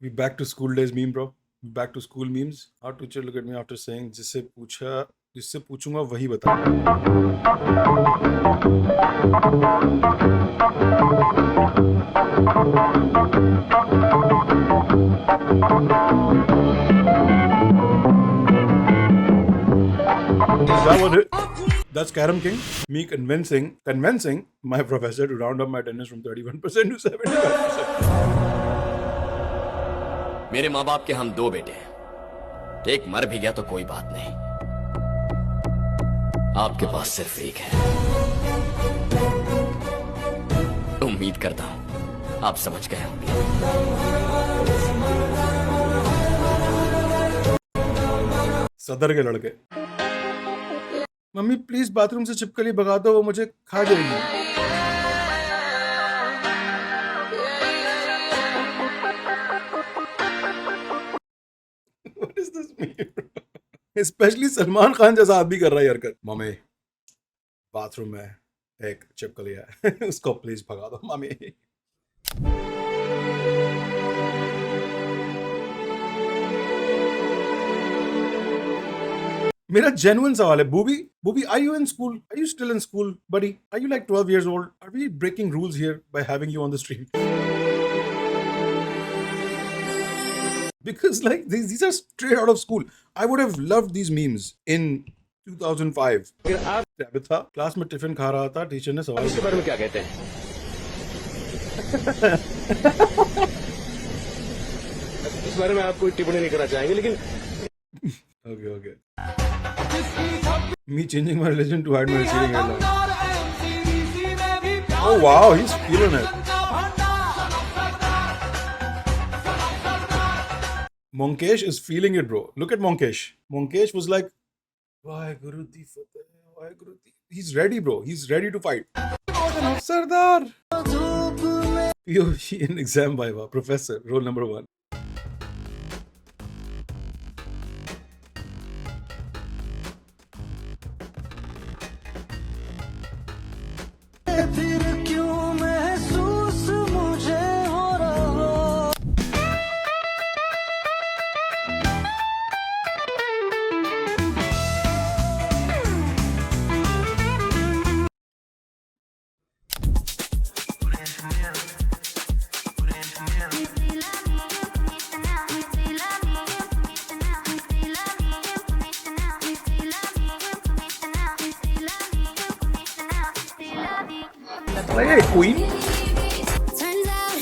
We back to school days meme, bro. Back to school memes. Our teacher look at me after saying, जिससे पूछूंगा वही बता. Is that what it? That's Karam King. Me convincing my professor to round up my attendance from 31% to 75%. मेरे माँ बाप के हम 2 बेटे हैं, एक मर भी गया तो कोई बात नहीं, आपके पास सिर्फ एक है। उम्मीद करता हूं आप समझ गए होंगे। सदर के लड़के। मम्मी प्लीज बाथरूम से छिपकली भगा दो, वो मुझे खा जाएगी। What is this meme? Especially Salman Khan जैसा आदमी कर रहा है हरकत। मम्मी बाथरूम में एक छिपकली है, उसको प्लीज भगा दो मम्मी। मेरा जेन्युइन सवाल है, booby are you in school? Are you still in school, buddy? Are you like 12 years old? Are we breaking rules here by having you on the stream? Because like these are straight out of school. I would have loved these memes in 2005. था class में tiffin खा रहा था, teacher ने सवाल इसके बारे में क्या कहते हैं? इस बारे में आप कोई टिप्पणी नहीं करना चाहेंगे, लेकिन okay. Me changing my religion to hide my receiving headline. Oh wow, he's feeling it. Monkesh is feeling it, bro. Look at Monkesh. Monkesh was like, Waheguru Di Fateh, Waheguru Di. He's ready, bro. He's ready to fight. Sardar. POV in exam viva. Professor, roll number 1. Hey, queen. Turns out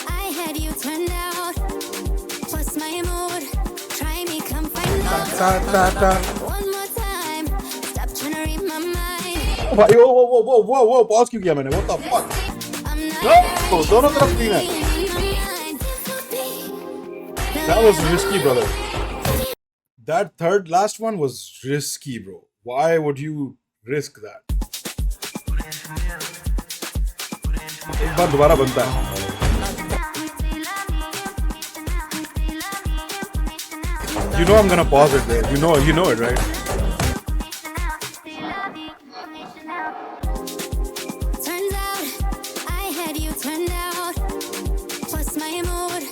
I had you turned out. What's my mood? Try me, come find out. One more time. Stop trying to read my mind. भाई वो pause क्यों किया मैंने? What the fuck? I'm not No, दोनों तरफ तीन है. That was risky, brother. That third last one was risky, bro. Why would you risk that? एक बार दोबारा बनता है. You know I'm gonna pause it there. You know it, right? Turns out I had you turned out. What's my mood?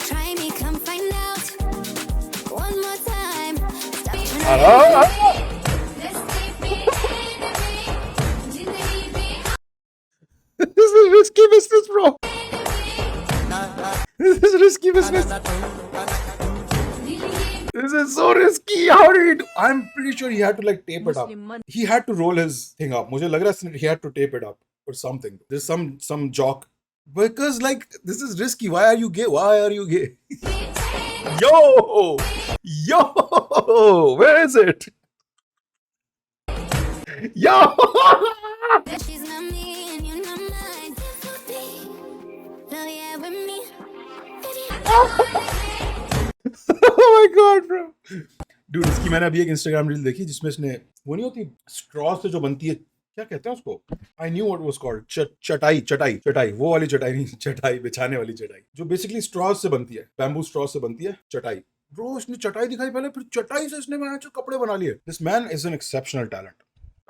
Try me, come find out. One more time. Stop trying to This is risky business, bro. This is risky business. This is so risky. How did he do? I'm pretty sure he had to like tape it up. He had to roll his thing up. मुझे लग रहा है he had to tape it up or something. There's some jock. Because like this is risky. Why are you gay? Why are you gay? Yo, where is it? Yo. She's not me and you're not mine. No, yeah, with me. Oh my god, bro. Dude, इसकी मैंने अभी एक Instagram reel देखी जिसमें इसने वो नहीं होती स्ट्रॉ से जो बनती है, क्या कहते हैं उसको? I knew what was called. चटाई वो वाली चटाई नहीं, चटाई बिछाने वाली चटाई जो बेसिकली स्ट्रॉ से बनती है, बैम्बू स्ट्रॉ से बनती है चटाई. ब्रो इसने चटाई दिखाई पहले, फिर चटाई से इसने कपड़े बना लिए. This man is an exceptional talent.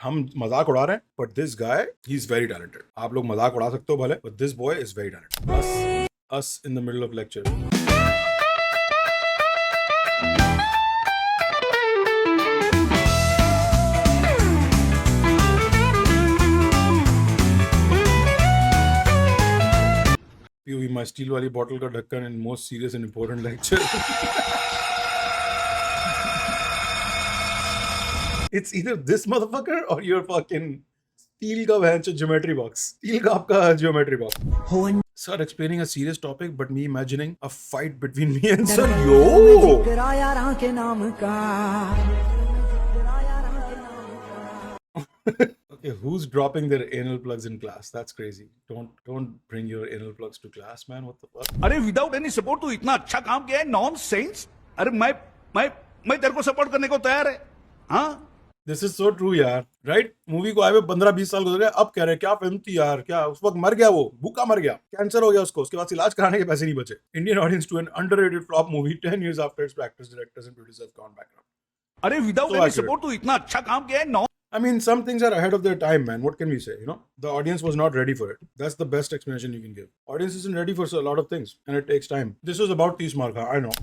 हम मजाक उड़ा रहे हैं, but this guy, he's very talented. आप लोग मजाक उड़ा सकते हो भले, but this boy is very talented. Us in the middle of lecture. Steel वाली बॉटल का ढक्कन in most serious and important lecture. It's either this motherfucker or your fucking steel का वह geometry box. Steel का आपका geometry box. Sir explaining a serious topic, but me imagining a fight between me and sir. Yo. Okay, who's dropping their anal plugs in class? That's crazy. Don't bring your anal plugs to class, man. What the fuck? अरे without any support तू इतना अच्छा काम किया है. Nonsense. अरे मैं तेरे को सपोर्ट करने को तैयार है. हाँ. This is so true यार. Right? मूवी को आए हुए 15-20 साल गुजर गए. अब कह रहे हैं क्या फिल्म थी यार. क्या उस वक्त मर गया वो. भूखा मर गया. कैंसर हो गया उसको. उसके बाद इलाज कराने के पैसे नहीं बचे. Indian audience to an underrated flop movie 10 years after its actors, directors and producers have gone bankrupt. अरे without So any accurate. Support तू इतना अच्छा काम किया है. I mean, some things are ahead of their time, man. What can we say? You know, the audience was not ready for it. That's the best explanation you can give. Audience isn't ready for a lot of things, and it takes time. This was about 30 mark, I know.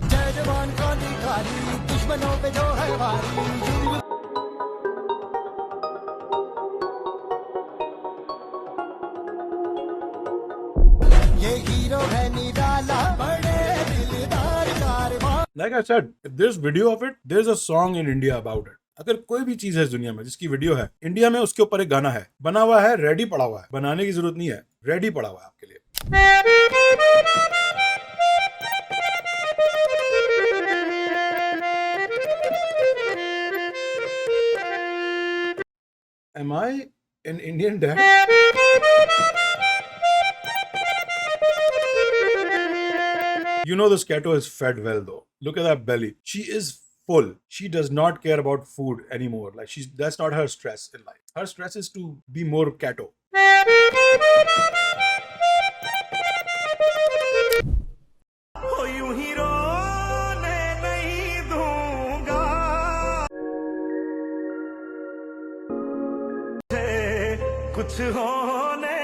Like I said, if there's video of it, there's a song in India about it. अगर कोई भी चीज है इस दुनिया में जिसकी video है, इंडिया में उसके ऊपर एक गाना है, बना हुआ है, रेडी पड़ा हुआ है, बनाने की जरूरत नहीं है, रेडी पड़ा हुआ है आपके लिए. Am I an Indian dad? You know this Kato is fed well though. Look at that belly. She is full. She does not care about food anymore. Like that's not her stress in life. Her stress is to be more Kato. कुछ होने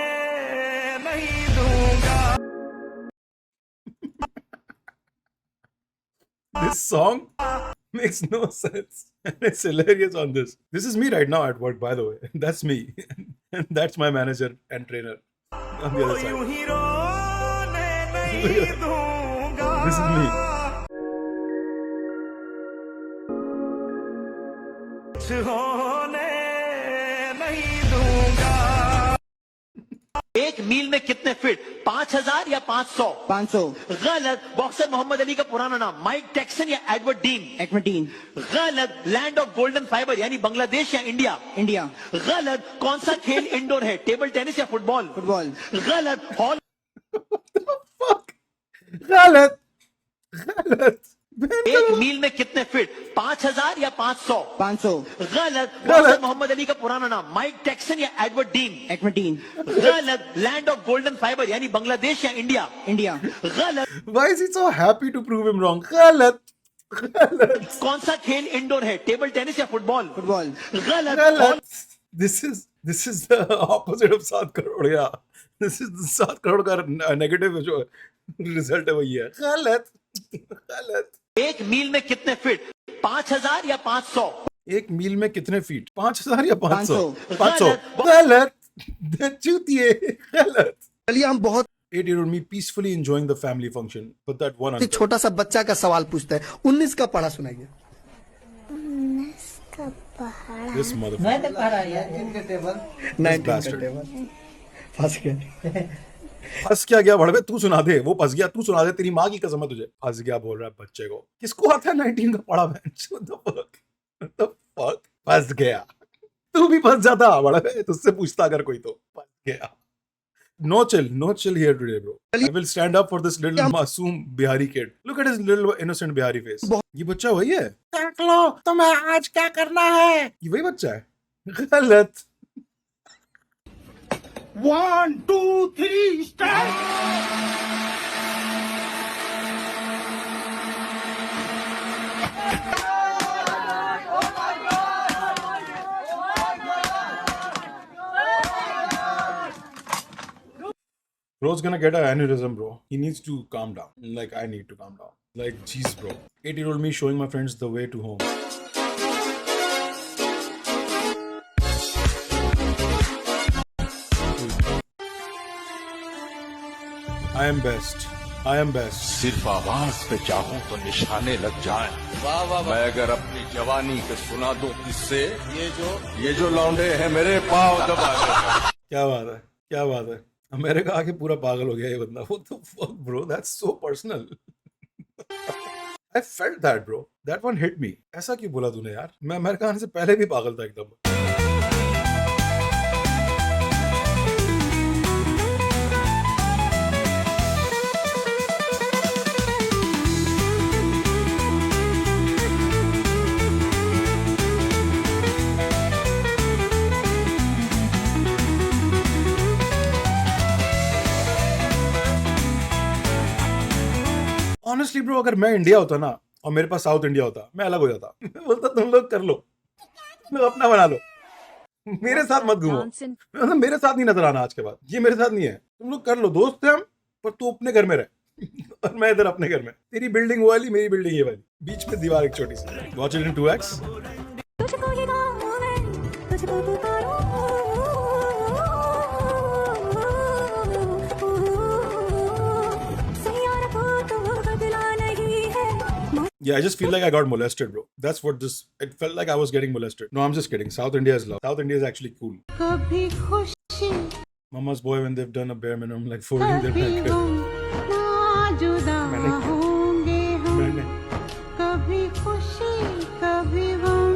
नहीं दूंगा. This song makes no sense. And it's hilarious on this. This is me right now at work, by the way. That's me. And that's my manager and trainer on the other side. This is me. एक मील में कितने feet? 5000 या 500? 500. गलत. Boxer Mohammad Ali का पुराना नाम mic taxon या Edward dean? Edward dean. गलत. लैंड ऑफ गोल्डन फाइबर यानी बांग्लादेश या इंडिया? इंडिया. गलत. कौन सा खेल इंडोर है? टेबल टेनिस या फुटबॉल? फुटबॉल. गलत. Hall Fuck. गलत. गलत. एक मील में कितने फीट? 5000 या 500? 500. गलत. बॉक्सर मोहम्मद अली का पुराना नाम माइक टैक्सन या एडवर्ड डीन? Edward dean. गलत. लैंड ऑफ गोल्डन फाइबर यानी बांग्लादेश या इंडिया? इंडिया. गलत. Why is he so happy to prove him wrong? गलत. गलत. कौन सा खेल इंडोर है? टेबल टेनिस या फुटबॉल? फुटबॉल. गलत. गलत. This is the opposite of 7 crore. Yeah. This is the 7 crore का नेगेटिव जो रिजल्ट है वही है. गलत. गलत. एक मील में कितने फीट? 5000 या 500? एक मील में कितने फीट? 5000 या 500? 500. गलत. चूतिए. गलत. चलिए हम बहुत 8-year-old me peacefully enjoying the family function, but that one uncle. छोटा सा बच्चा का सवाल पूछता है. 19 का पढ़ा सुनाइए. This motherfucker. 19 का bastard. टेबल. फंस गए. फंस क्या गया बड़े? तू सुना दे. वो फंस गया. तू सुना दे. तेरी माँ की कसम है तुझे. फंस गया बोल रहा है बच्चे को. किसको आता है 19 का पढ़ा? What the fuck? फंस गया. तू भी फंस जाता बड़े. तुझसे पूछता अगर कोई तो. फंस गया. No chill here today, bro. I will stand up for this little मासूम Bihari kid. Look at his little innocent Bihari face. ये बच्चा वही है. देख लो, तुम्हें आज क्या करना है? ये वही बच्चा है. गलत. 1 2 3 start. Bro's gonna get an aneurysm, bro. He needs to calm down. Like, I need to calm down. Like, jeez, bro. 8-year-old me showing my friends the way to home. I am best. I am best. सिर्फ आवाज पे चाहूं तो निशाने लग जाएं। वाह वाह मैं अगर अपनी जवानी पे सुना दूं किससे ये जो लौंडे हैं मेरे पाँव दबा दें। क्या बात है, क्या बात है। अमेरिका आके पूरा पागल हो गया ये बंदा। What the fuck, bro? That's so personal. I felt that, bro. That one hit me. ऐसा क्यों बोला तूने यार? मैं अमेरिका आने से पहले भी पागल था एकदम। ऑनेस्टली ब्रो, अगर मैं इंडिया होता ना और मेरे पास साउथ इंडिया होता, मैं अलग हो जाता। मैं बोलता तुम लोग कर लो, तुम लोग अपना बना लो, मेरे साथ मत घूमो। मतलब मेरे साथ नहीं नजर आना आज के बाद, ये मेरे साथ नहीं है। तुम लोग कर लो, दोस्त हैं हम, पर तू अपने घर में रह और मैं इधर अपने घर में। तेरी बिल्डिंग वो वाली, मेरी बिल्डिंग ये वाली, बीच में दीवार एक छोटी सी। Watch it in 2x। तुझको ये गाऊं मैं, तुझको पुकारूं। सैयारा को तो बदला नहीं है। Yeah, I just feel like I got molested, bro. That's what this. It felt like I was getting molested. No, I'm just kidding. South India is love. South India is actually cool. कभी खुशी Mama's boy when they've done a bare minimum, like folding their blanket. ना जुदा मैंने क्या? होंगे हम, मैंने कभी खुशी कभी गम।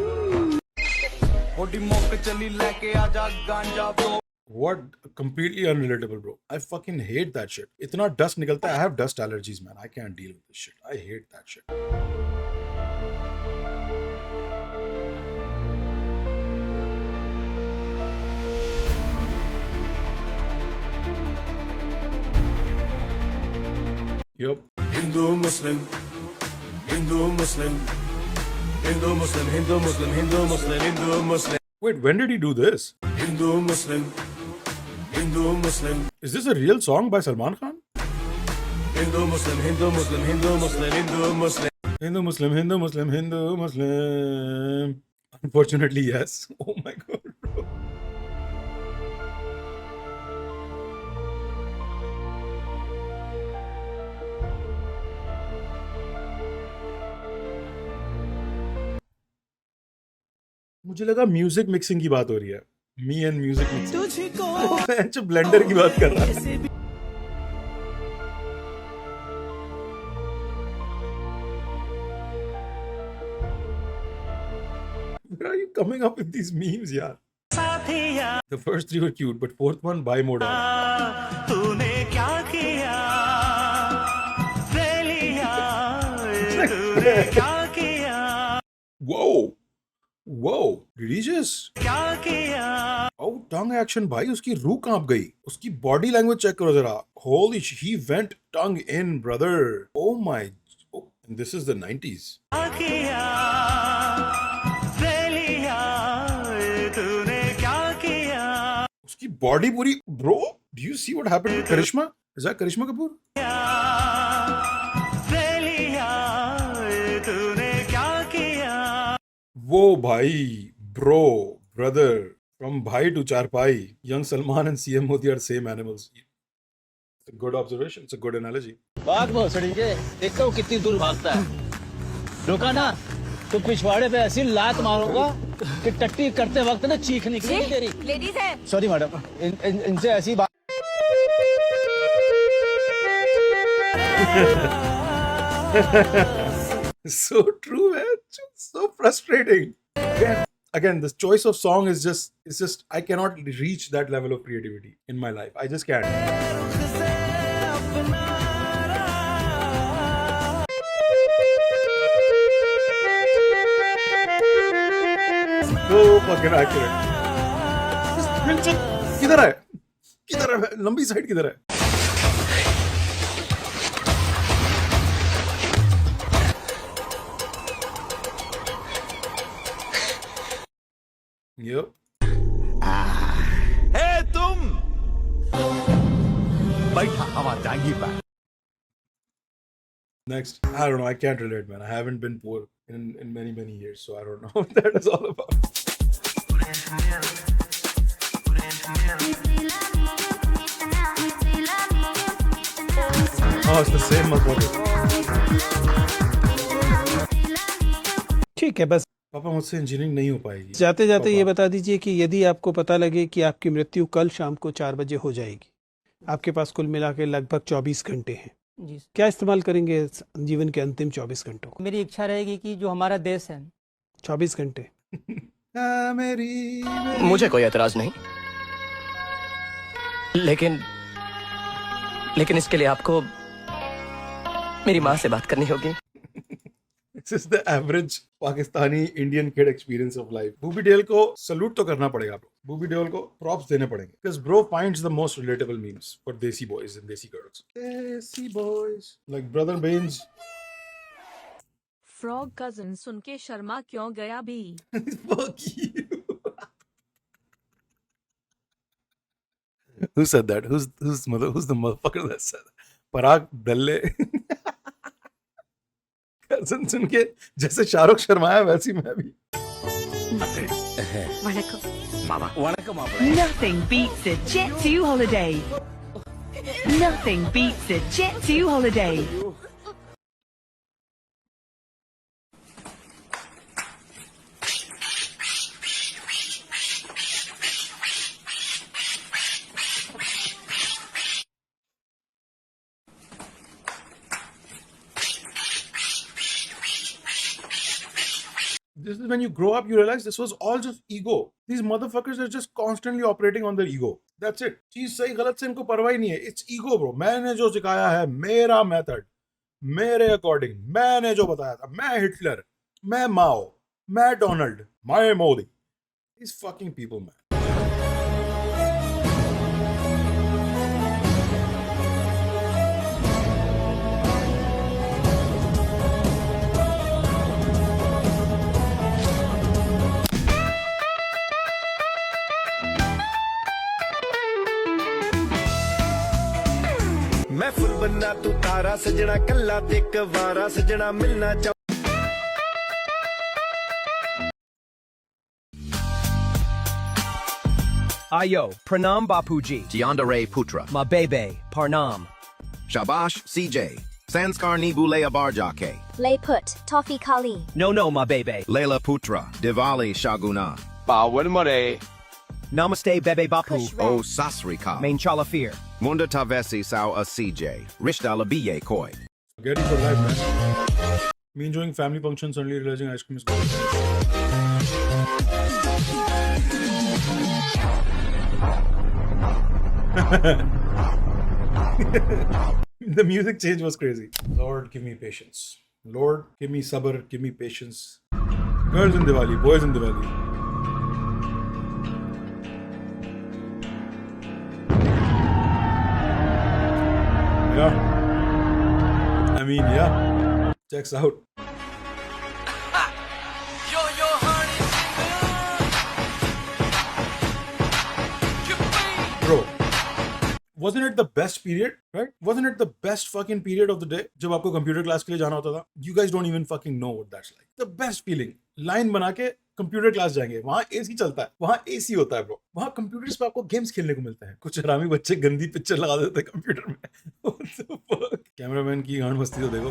ओडी मोक चली लेके आजा गांजा bro. what completely unrelatable, bro. I fucking hate that shit. इतना dust निकलता है. I have dust allergies, man. I can't deal with this shit. I hate that shit. Yup. Hindu Muslim, Hindu Muslim, Hindu Muslim, Hindu Muslim, Hindu Muslim, Hindu Muslim, Wait, when did he do this? Hindu Muslim, Hindu Muslim, Is this a real song by Salman Khan? Hindu Muslim, Hindu Muslim, Hindu Muslim, Hindu Muslim. Hindu Muslim, Hindu Muslim, Hindu Muslim. Unfortunately, yes. Oh my god, bro. मुझे लगा music mixing की बात हो रही है। Me and music mixing. जो blender की बात कर रहा है। Where are you coming up with these memes, yaar? The first three were cute, but fourth one, buy more dollars. तूने क्या किया ले लिया तूने क्या किया Whoa! Whoa! Did he just? क्या किया Oh, tongue action, भाई उसकी रूह कांप गई। उसकी body language check करो जरा। Holy sh! He went tongue in, brother. Oh my! Oh, and this is the 90s. क्या किया ले लिया तूने क्या किया उसकी body पूरी, bro. Do you see what happened to Karishma? Is that Karishma Kapoor? ले लिया तूने क्या किया वो भाई, bro, brother, from bhai to charpai, young Salman and CM Modi are same animals. It's a good observation. It's a good analogy. बात बहुत सड़ी है, देखता हूँ कितनी दूर भागता है। रुका ना, तो पिछवाड़े पे ऐसी लात मारूंगा कि टट्टी करते वक्त ना चीख निकलेगी तेरी। लेडीज है। सॉरी मैडम, इनसे ऐसी बात। So true, man. So frustrating. Again, this choice of song is just I cannot reach that level of creativity in my life. I just can't. So fucking accurate. किधर है? किधर है? लंबी side किधर है? Yep. हे तुम बैठा हवा जाएंगी बैठ। Next, I don't know. I can't relate, man. I haven't been poor in many years, so I don't know what that is all about. Please love me, you need to know. Please love me, you need to know. Oh, it's the same motherfucker. ठीक है, बस पापा मुझसे engineering नहीं हो पाएगी। जाते जाते पापा। ये बता दीजिए कि यदि आपको पता लगे कि आपकी मृत्यु कल शाम को 4 बजे हो जाएगी, आपके पास कुल मिला के लगभग 24 घंटे हैं, जी क्या इस्तेमाल करेंगे जीवन के अंतिम 24 घंटों को? मेरी इच्छा रहेगी कि जो हमारा देश है 24 घंटे। मुझे कोई एतराज नहीं, लेकिन इसके लिए आपको मेरी माँ से बात करनी होगी। This is the average Pakistani Indian kid experience of life. Boobie Dale को सलूट तो करना पड़ेगा ब्रो, बूबी डेल को प्रॉप्स देने पड़ेंगे, because bro finds the most relatable memes for desi boys and desi girls. Desi boys like brother Baines. Frog cousin सुन के शर्मा क्यों गया भी? Fuck you. Who said that? Who's the motherfucker that said that? Parag दल्ले। Cousin सुन के जैसे शाहरुख शर्माया वैसी मैं भी। Nothing beats a Jet2 holiday. Nothing beats a Jet2 holiday. This is when you grow up, you realize this was all just ego. These motherfuckers are just constantly operating on their ego. That's it. चीज सही गलत से इनको परवाह ही नहीं है. It's ego, bro. मैंने जो सिखाया है, मेरा मेथड, मेरे अकॉर्डिंग, मैंने जो बताया था, मैं हिटलर, मैं माओ, मैं डोनाल्ड, मैं Modi. These fucking people, man. मैं फुल बनना तू तारा सजना कल्ला देख वारा सजना मिलना चा Ayo, Pranam Bapuji. Tiandare Putra, Ma Bebe, Parnam. Shabash CJ, Sanskar Nibule Abarjake, Lay put, Toffee Kali. No, Ma Bebe. Leila Putra, Diwali Shaguna, Bawan Mare. Namaste Bebe Bapu. O Sasrika, Main Chalafir. Munda Tavesi Sao a CJ, Rishdala Biye Koi. Getting for life, man. Me enjoying family function, suddenly realizing ice cream is cold. The music change was crazy. Lord, give me patience. Lord, give me sabr, give me patience. Girls in Diwali, boys in Diwali. Yeah. I mean, yeah. Checks out. Bro, wasn't it the best period, right? Wasn't it the best fucking period of the day? जब आपको computer class के लिए जाना होता था. You guys don't even fucking know what that's like. The best feeling. Line बना के computer class जाएंगे. वहाँ एसी चलता है. वहाँ एसी होता है ब्रो. वहाँ कंप्यूटर्स पे आपको गेम्स खेलने को मिलता है. कुछ हरामी बच्चे गंदी पिक्चर लगा देते हैं कंप्यूटर में. What the fuck? कैमरामैन की गांड मस्ती तो देखो.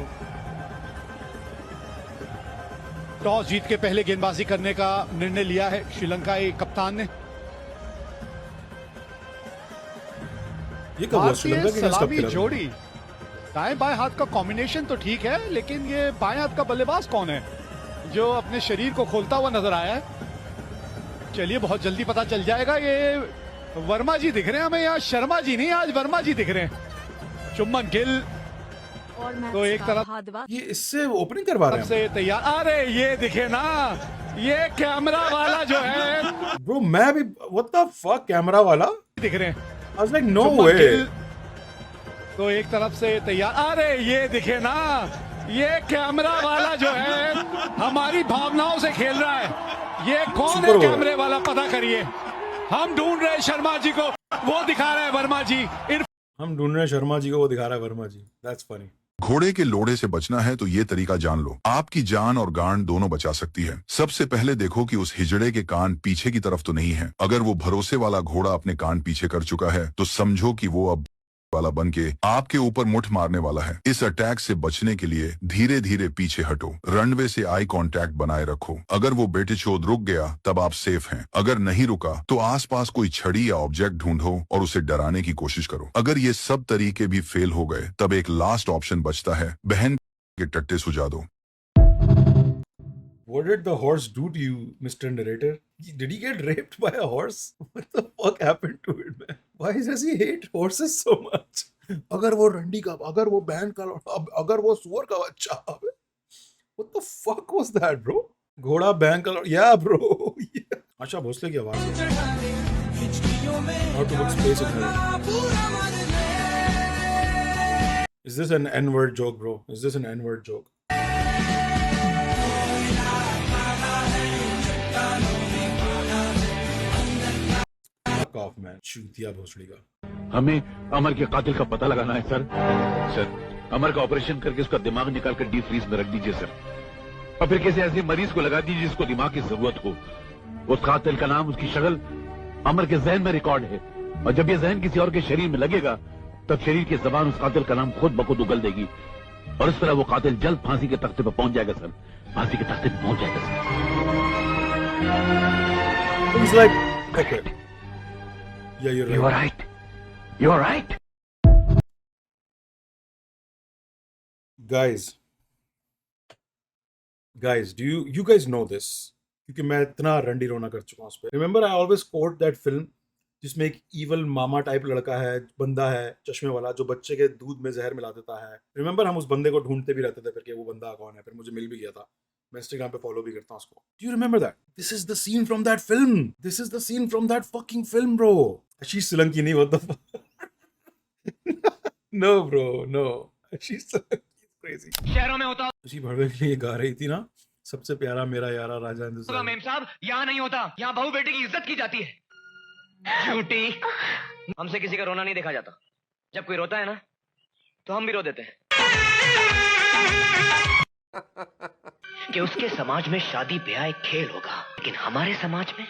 टॉस जीत के पहले गेंदबाजी करने का निर्णय लिया है श्रीलंका के कप्तान ने। ये कब हुआ? श्रीलंका के खिलाफ कब खेला था? जोड़ी दाएं बाएं हाथ का कॉम्बिनेशन तो ठीक है, लेकिन ये बाएं हाथ का बल्लेबाज कौन है जो अपने शरीर को खोलता हुआ नजर आया है? चलिए बहुत जल्दी पता चल जाएगा। ये वर्मा जी दिख रहे हैं हमें, यहाँ शर्मा जी नहीं, आज वर्मा जी दिख रहे हैं। शुभमन गिल तो एक तरफ ये इससे ओपनिंग करवा रहे हैं से तैयार। अरे ये दिखे ना, ये कैमरा वाला जो है ब्रो, मैं भी व्हाट द फक, कैमरा वाला दिख रहे हैं। I was like, no way. तो एक तरफ से तैयार। अरे ये दिखे ना, ये कैमरा वाला जो है हमारी भावनाओं से खेल रहा है। ये कौन है कैमरे वाला, पता करिए। हम ढूंढ रहे हैं शर्मा जी को, वो दिखा रहा है वर्मा जी। हम ढूंढ रहे हैं शर्मा जी को, वो दिखा रहा है वर्मा जी। That's funny. घोड़े के लोड़े से बचना है तो ये तरीका जान लो, आपकी जान और गांड दोनों बचा सकती है। सबसे पहले देखो कि उस हिजड़े के कान पीछे की तरफ तो नहीं है। अगर वो भरोसे वाला घोड़ा अपने कान पीछे कर चुका है तो समझो कि वो अब वाला बनके आपके ऊपर मुठ मारने वाला है। इस अटैक से बचने के लिए धीरे धीरे पीछे हटो, रनवे से आई कांटेक्ट बनाए रखो। अगर वो बेटेचोद रुक गया तब आप सेफ हैं। अगर नहीं रुका तो आसपास कोई छड़ी या ऑब्जेक्ट ढूंढो और उसे डराने की कोशिश करो। अगर ये सब तरीके भी फेल हो गए तब एक लास्ट ऑप्शन बचता है, बहन के टट्टे सुझा दो। What did the horse do to you, Mr. Narrator? Did he get raped by a horse? What the fuck happened to it, man? Why does he hate horses so much? अगर वो रंडी का, अगर वो बैंड का, अगर वो सुअर का बच्चा, what the fuck was that, bro? घोड़ा बैंड का, yeah, bro. Yeah. Asha Bhosle की आवाज है. How to book space in Is this an N-word joke, bro? Is this an N-word joke? Off, man. चूतिया भोसड़ी का. हमें अमर के कातिल का पता लगाना है सर। सर, अमर का ऑपरेशन करके उसका दिमाग निकाल कर डीप फ्रीज में रख दीजिए सर, और फिर किसी ऐसे मरीज को लगा दीजिए जिसको दिमाग की जरूरत हो। उस कातिल का नाम, उसकी शक्ल अमर के जहन में रिकॉर्ड है, और जब ये जहन किसी और के शरीर में लगेगा तब शरीर की जबान उस कातिल का नाम खुद ब खुद उगल देगी, और इस तरह वो कातिल जल्द फांसी के तख्ते पर पहुंच जाएगा सर। फांसी के तख्ते पर पहुंच जाएगा sir. It's like, okay. Yeah, you're right. You are right. You are right. Guys, do you guys know this? क्योंकि मैं इतना रंडी रोना कर चुका हूँ उस पे. Remember, I always quote that film जिसमें एक evil मामा टाइप लड़का है, बंदा है, चश्मे वाला, जो बच्चे के दूध में जहर मिला देता है. Remember, हम उस बंदे को ढूंढते भी रहते थे फिर कि वो बंदा कौन है. फिर मुझे मिल भी गया था. मैं इंस्टाग्राम पे फॉलो भी करता हूँ उसको. Do you remember that? This is the scene from that film. This is the scene from that fucking film, bro. Ashish Solanki नहीं, what the fuck? No, bro, no. Ashish Solanki is crazy. शहरों में होता खुशी भड़वे के लिए गा रही थी ना, सबसे प्यारा मेरा यारा राजा हिंदुस्तान. मेम साहब, यहाँ नहीं होता, यहाँ बहू बेटी की इज्जत की जाती है। झूठी। हमसे किसी का रोना नहीं देखा जाता। जब कोई रोता है ना, तो हम भी रो देते हैं। कि उसके समाज में शादी ब्याह एक खेल होगा, लेकिन हमारे समाज में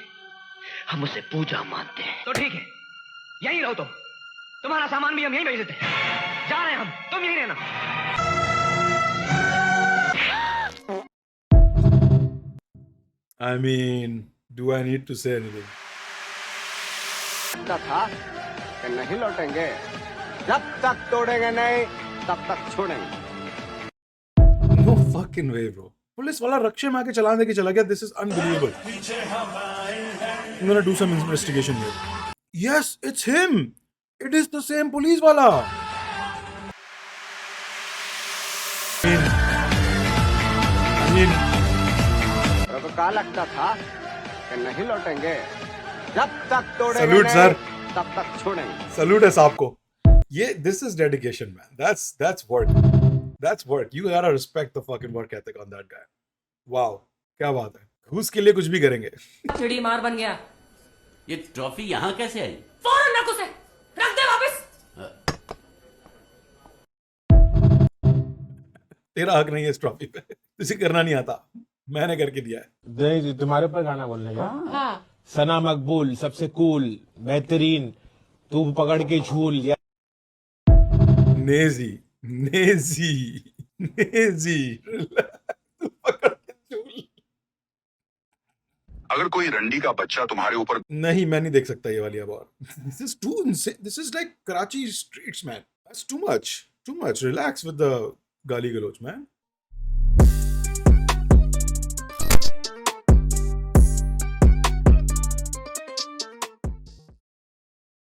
हम उसे पूजा मानते हैं। तो ठीक है, यहीं रहो तुम। तुम्हारा सामान भी हम यहीं भेज देते हैं। जा रहे हैं हम, तुम यहीं रहना। I mean, do I need to say anything? था कि नहीं लौटेंगे, जब तक तोड़ेंगे नहीं तब तक छोड़ेंगे. No fucking way, bro. Police वाला रक्षे में आके चलाने दे के चला गया. This is unbelievable. I'm gonna do some investigation here. Yes, it's him. It is the same police wala. I mean, तो क्या लगता था कि नहीं लौटेंगे, जब तक तोड़ेंगे Salute, नहीं sir. तब तक छोड़ेंगे. salute है साहब को. ये this is dedication, man. That's work. That's work. You gotta respect the fucking work ethic on that guy. Wow, क्या बात है. घूस के लिए कुछ भी करेंगे. चिड़ी मार बन गया। ये ट्रॉफी यहाँ कैसे आई? फौरन रख उसे, रख दे वापस। तेरा हक नहीं है इस ट्रॉफी पे. तुझे करना नहीं आता, मैंने करके दिया है. तुम्हारे ऊपर गाना बोलने का. सना मकबूल, सबसे कूल, बेहतरीन, तू पकड़ के झूल. नेजी नेजी नेजी तू पकड़ के झूल. अगर कोई रंडी का बच्चा तुम्हारे ऊपर. नहीं, मैं नहीं देख सकता ये वाली अब और. This is too insane. This is like Karachi streets, man. That's too much. Too much. Relax with the गाली गलौज, man.